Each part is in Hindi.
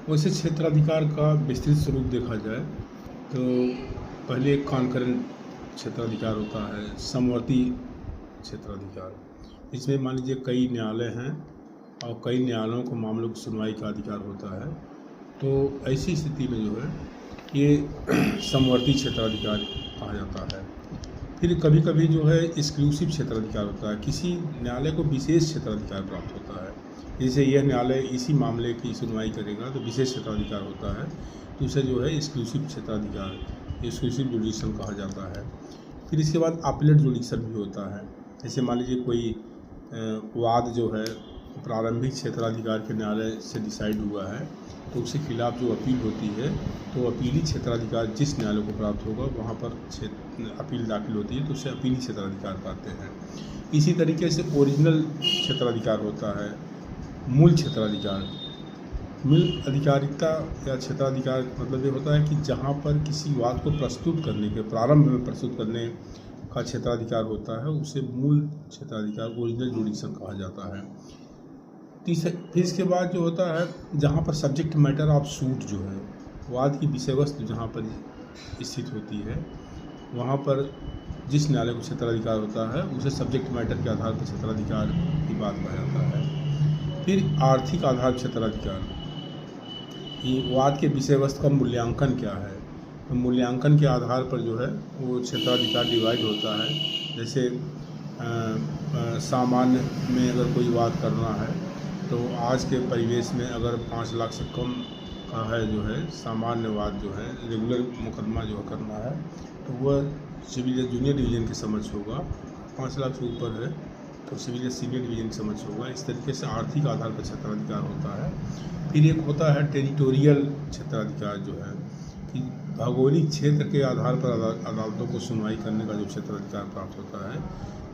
वैसे क्षेत्राधिकार का विस्तृत स्वरूप देखा जाए तो पहले एक कॉन्करेंट क्षेत्राधिकार होता है, समवर्ती क्षेत्राधिकार। इसमें मान लीजिए कई न्यायालय हैं और कई न्यायालयों को मामलों की सुनवाई का अधिकार होता है, तो ऐसी स्थिति में जो है ये समवर्ती क्षेत्राधिकार कहा जाता है। फिर कभी कभी जो है एक्सक्लूसिव क्षेत्राधिकार होता है, किसी न्यायालय को विशेष क्षेत्राधिकार प्राप्त होता है। जैसे यह न्यायालय इसी मामले की सुनवाई करेगा तो विशेष क्षेत्राधिकार होता है, तो उसे जो है एक्सक्लूसिव क्षेत्राधिकार, एक्सक्लूसिव जुडिक्शन कहा जाता है। फिर इसके बाद अपीलेट जुडिक्शन भी होता है। जैसे मान लीजिए कोई वाद जो है प्रारंभिक क्षेत्राधिकार के न्यायालय से डिसाइड हुआ है, तो उसके खिलाफ जो अपील होती है तो अपीली क्षेत्राधिकार जिस न्यायालय को प्राप्त होगा वहाँ पर अपील दाखिल होती है, तो उसे अपीली क्षेत्राधिकार कहते हैं। इसी तरीके से ओरिजिनल क्षेत्राधिकार होता है, मूल क्षेत्राधिकार। मूल अधिकारिता या क्षेत्राधिकार मतलब ये होता है कि जहाँ पर किसी वाद को प्रस्तुत करने के प्रारंभ में प्रस्तुत करने का क्षेत्राधिकार होता है, उसे मूल क्षेत्राधिकार, ओरिजिनल जुडिक्शन कहा जाता है। फिर इसके बाद जो होता है, जहाँ पर सब्जेक्ट मैटर ऑफ सूट जो है, वाद की विषय वस्तु जहाँ पर स्थित होती है, वहाँ पर जिस न्यायालय को क्षेत्राधिकार होता है उसे सब्जेक्ट मैटर के आधार पर क्षेत्राधिकार की बात कहा जाता है। फिर आर्थिक आधार क्षेत्राधिकार, ये वाद के विषय वस्तु का मूल्यांकन क्या है, तो मूल्यांकन के आधार पर जो है वो क्षेत्राधिकार डिवाइड होता है। जैसे सामान्य में अगर कोई वाद करना है तो आज के परिवेश में अगर 5 लाख से कम का है जो है सामान्य वाद जो है, रेगुलर मुकदमा जो करना है, तो वह सिविल या जूनियर डिवीज़न के समझ होगा। 5 लाख से ऊपर है तो सिविल या सीनियर डिवीज़न के समझ होगा। इस तरीके से आर्थिक आधार पर क्षेत्राधिकार होता है। फिर एक होता है टेरिटोरियल क्षेत्राधिकार, जो है कि भौगोलिक क्षेत्र के आधार पर अदालतों को सुनवाई करने का जो क्षेत्राधिकार प्राप्त होता है,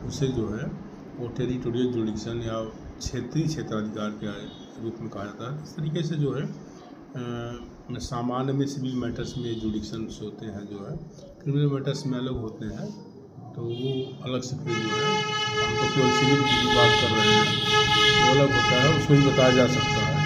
उसे जो है वो टेरिटोरियल जुडिक्शन या क्षेत्रीय क्षेत्राधिकार के रूप में कहा जाता है। इस तरीके से जो है सामान्य में सिविल मैटर्स में जुडिक्शंस होते हैं, जो है क्रिमिनल मैटर्स में अलग होते हैं, तो वो अलग से फिर जो है हम तो केवल सिविल की बात कर रहे हैं, वो अलग होता है, उसको ही बताया जा सकता है।